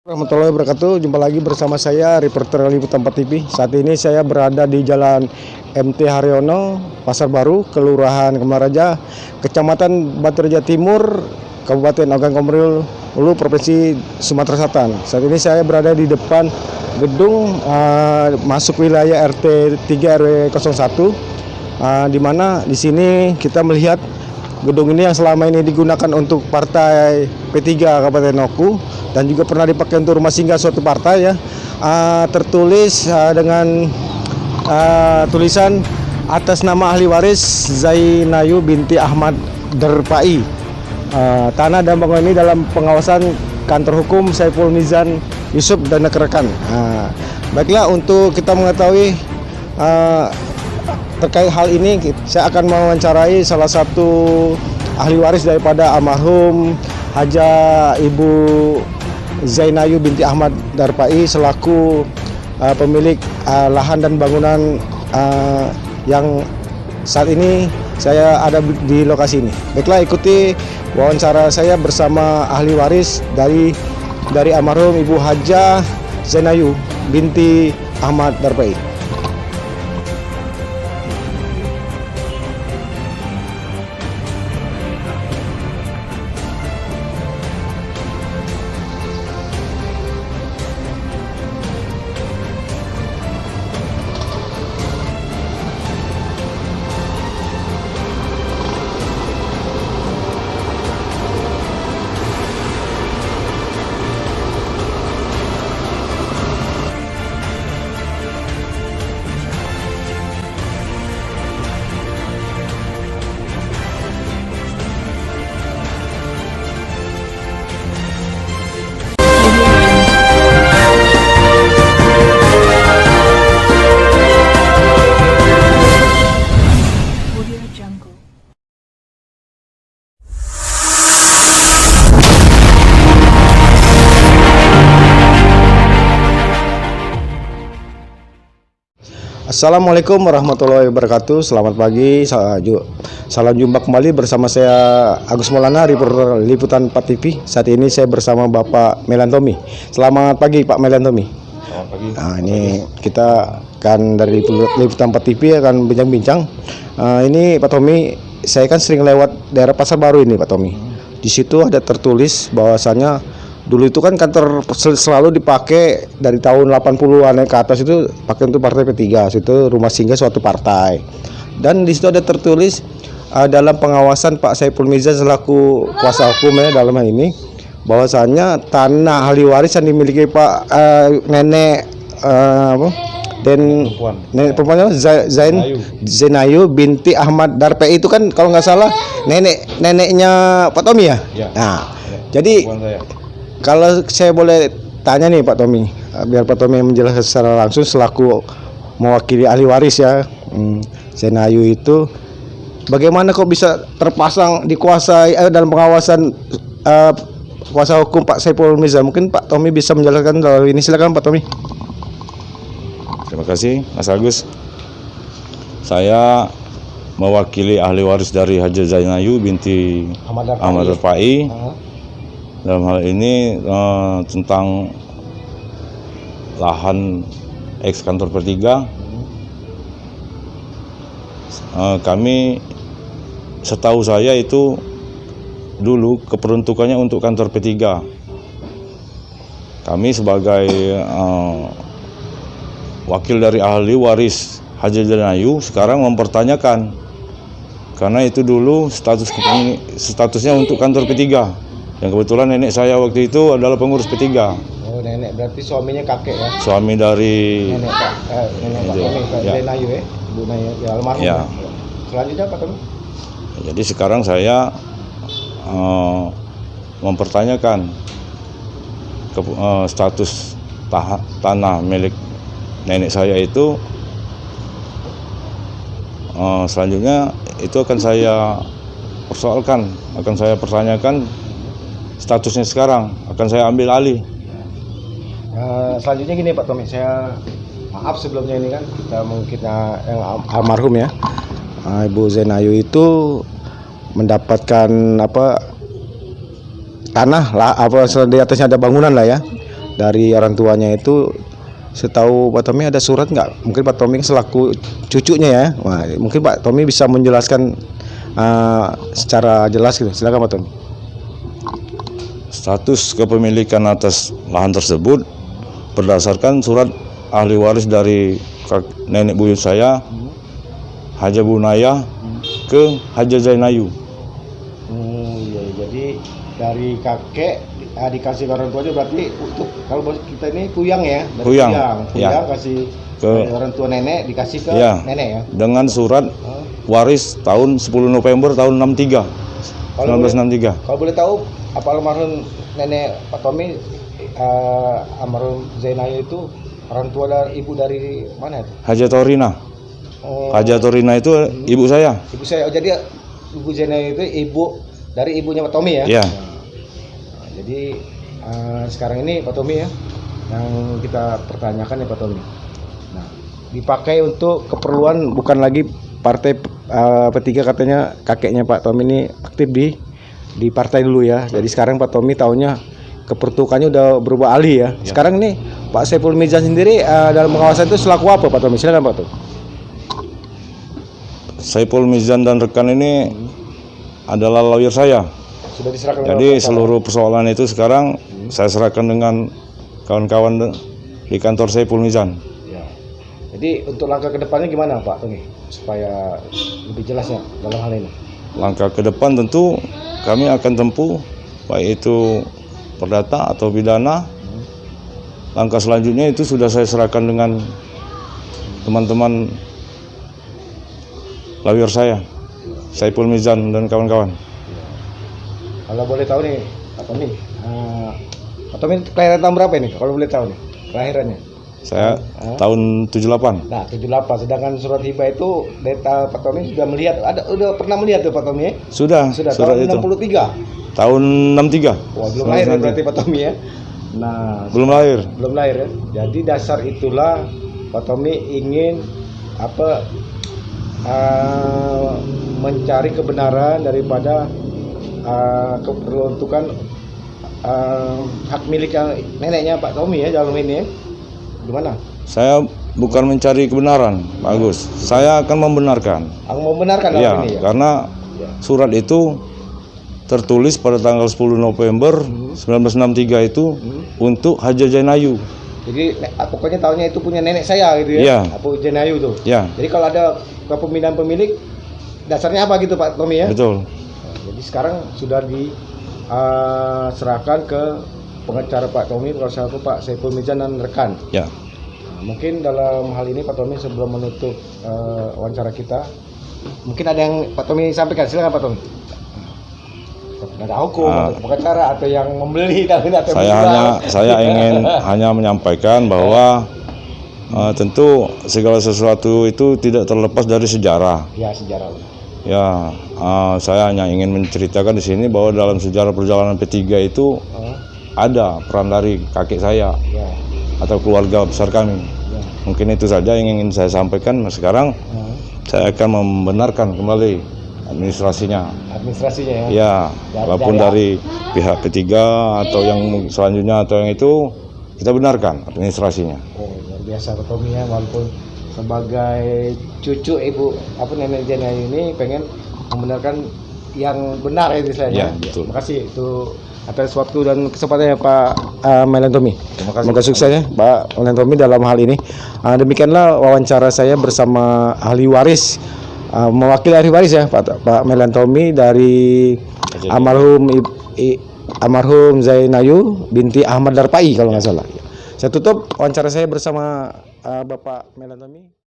Warahmatullahi wabarakatuh. Jumpa lagi bersama saya reporter Liputan 4 TV. Saat ini saya berada di Jalan MT Haryono, Pasar Baru, Kelurahan Kemaraja, Kecamatan Batu Raja Timur, Kabupaten Ogan Komering Ulu, Provinsi Sumatera Selatan. Saat ini saya berada di depan gedung masuk wilayah RT 3 RW 01, di mana di sini kita melihat gedung ini yang selama ini digunakan untuk partai P3 Kabupaten Oku dan juga pernah dipakai untuk rumah singgah suatu partai ya. Tertulis dengan tulisan atas nama ahli waris Zainayu binti Ahmad Darpai. Tanah dan bangunan ini dalam pengawasan kantor hukum Saiful Mizan Yusuf dan rekan-rekan. Baiklah, untuk kita mengetahui terkait hal ini, saya akan mewawancarai salah satu ahli waris daripada almarhum Haja Ibu Zainayu binti Ahmad Darpai selaku pemilik lahan dan bangunan yang saat ini saya ada di lokasi ini. Baiklah, ikuti wawancara saya bersama ahli waris dari almarhum Ibu Haja Zainayu binti Ahmad Darpai. Assalamualaikum warahmatullahi wabarakatuh. Selamat pagi, salam jumpa kembali bersama saya Agus Maulana, reporter Liputan 4 TV. Saat ini saya bersama Bapak Melantomi. Selamat pagi Pak Melantomi. Selamat pagi. Nah, ini kita kan dari Liputan 4 TV akan bincang-bincang. Ini Pak Tommy, saya kan sering lewat daerah Pasar Baru ini Pak Tommy. Di situ ada tertulis bahwasannya dulu itu kan kantor selalu dipakai dari tahun 80-an ke atas, itu pakai untuk partai P3, itu rumah singgah suatu partai. Dan di situ ada tertulis dalam pengawasan Pak Saiful Mizan selaku kuasa hukum ya dalam hal ini, bahwasannya tanah ahli waris yang dimiliki Pak nenek nenek perempuannya Zainayu binti Ahmad Darpai itu kan kalau nggak salah neneknya Pak Tommy ya. Nah, jadi kalau saya boleh tanya nih Pak Tommy, biar Pak Tommy menjelaskan secara langsung selaku mewakili ahli waris ya, Zainayu itu bagaimana kok bisa terpasang dikuasai dalam pengawasan kuasa hukum Pak Saiful Mizan? Mungkin Pak Tommy bisa menjelaskan hal ini. Silakan Pak Tommy. Terima kasih Mas Agus. Saya mewakili ahli waris dari Haja Zainayu binti Ahmad Darpai. Dalam hal ini tentang lahan ex kantor P3, kami setahu saya itu dulu keperuntukannya untuk kantor P3. Kami sebagai wakil dari ahli waris Haja Zainayu sekarang mempertanyakan, karena itu dulu statusnya untuk kantor P3. Yang kebetulan nenek saya waktu itu adalah pengurus P3. Oh, nenek berarti suaminya kakek ya? Suami dari nenek Pak Zainayu ya, Ibu Zainayu ya, almarhum. Ya. Selanjutnya Pak Tommy. Jadi sekarang saya mempertanyakan status tanah milik nenek saya itu. Selanjutnya itu akan saya persoalkan, akan saya pertanyakan statusnya sekarang, akan saya ambil alih. Selanjutnya gini Pak Tommy, saya maaf sebelumnya ini kan kita mungkin yang almarhum ya, Ibu Zainayu itu mendapatkan tanah lah, di atasnya ada bangunan lah ya. dari orang tuanya itu, setahu Pak Tommy ada surat nggak? Mungkin Pak Tommy selaku cucunya ya. Wah, mungkin Pak Tommy bisa menjelaskan secara jelas gitu. Silakan Pak Tommy. Status kepemilikan atas lahan tersebut berdasarkan surat ahli waris dari nenek buyut saya, Haja Bunaya, ke Haja Zainayu. Iya, jadi dari kakek dikasih ke orang tuanya, berarti untuk kalau kita ini kuyang ya, dari Kuyang, kuyang ya. kasih Ke dari orang tua nenek, dikasih ke ya, nenek ya. dengan surat waris tahun 10 November tahun 63, 1963. Kalau boleh tahu, apa almarhum nenek Pak Tommy, almarhum Zainayu itu orang tua dari ibu dari mana itu? Haja Torina. Oh, Haja Torina itu ibu saya. ibu saya. Oh, jadi ibu Zainayu itu ibu dari ibunya Pak Tommy ya? Ya. Nah, jadi sekarang ini Pak Tommy ya, yang kita pertanyakan ya Pak Tommy. Nah, dipakai untuk keperluan bukan lagi partai P3, katanya kakeknya Pak Tommy ini aktif di partai dulu ya. Jadi sekarang Pak Tommy tahunya kepertukannya udah berubah alih ya. Sekarang ini Pak Saiful Mizan sendiri dalam pengawasan itu selaku apa Pak Tommy? Silakan Pak Tommy. Saiful Mizan dan rekan ini adalah lawyer saya. Sudah diserahkan. Jadi seluruh persoalan itu sekarang saya serahkan dengan kawan-kawan di kantor Saiful Mizan. Ya. Jadi untuk langkah ke depannya gimana Pak Tommy, supaya lebih jelasnya dalam hal ini? Langkah ke depan tentu kami akan tempuh, baik itu perdata atau pidana. Langkah selanjutnya itu sudah saya serahkan dengan teman-teman lawyer saya, Saiful Mizan dan kawan-kawan. Kalau boleh tahu nih Pak Tommy kelahiran tahun berapa ini? Kalau boleh tahu nih kelahirannya? Saya tahun 78. Nah, 78. Sedangkan surat hibah itu data Pak Tommy sudah melihat, udah pernah melihat tuh Pak Tommy ya? Sudah Sudah surat tahun itu. 63. Tahun 63. Wah, belum lahir ya berarti Pak Tommy ya. Nah, Belum lahir. belum lahir ya. Jadi dasar itulah Pak Tommy ingin mencari kebenaran daripada keperuntukan hak milik neneknya Pak Tommy ya dalam ini. Gimana? Saya bukan mencari kebenaran, Pak Agus. Saya akan membenarkan. Aku mau benarkan dalam Ya, ini ya. karena surat itu tertulis pada tanggal 10 November 1963 itu untuk Haja Zainayu. Jadi pokoknya tahunya itu punya nenek saya gitu ya. Iya. Apa Zainayu tuh. Ya, Jadi kalau ada kepemilikan pemilik, dasarnya apa gitu Pak Tommy ya? betul. Nah, jadi sekarang sudah diserahkan ke pengacara Pak Tommy, kuasa hukum Pak Saiful Mizan dan rekan. Ya. Nah, mungkin dalam hal ini Pak Tommy sebelum menutup wawancara kita, mungkin ada yang Pak Tommy sampaikan. Silakan Pak Tommy. Ada hukum, atau pengacara atau yang membeli atau Saya ingin hanya menyampaikan bahwa tentu segala sesuatu itu tidak terlepas dari sejarah. Ya, sejarah. Ya, saya hanya ingin menceritakan di sini bahwa dalam sejarah perjalanan P3 itu ada peran dari kakek saya Ya. atau keluarga besar kami. Ya. Mungkin itu saja yang ingin saya sampaikan. Sekarang saya akan membenarkan kembali administrasinya Administrasinya ya. ya, walaupun dari pihak P3 atau yang selanjutnya atau yang itu kita benarkan administrasinya. Oh, luar biasa Pak Tommy ya, walaupun sebagai cucu ibu nenek Zainayu ini pengen membenarkan yang benar ya istilahnya. Ya, betul. Terima kasih itu atas waktu dan kesempatannya Pak Melan Tommy. Terima kasih. Semoga sukses ya Pak Melan Tommy dalam hal ini. Demikianlah wawancara saya bersama ahli waris, mewakili ahli waris ya Pak Melan Tommy dari almarhum Zainayu binti Ahmad Darpai kalau nggak salah. Saya tutup wawancara saya bersama Bapak Melan Tommy.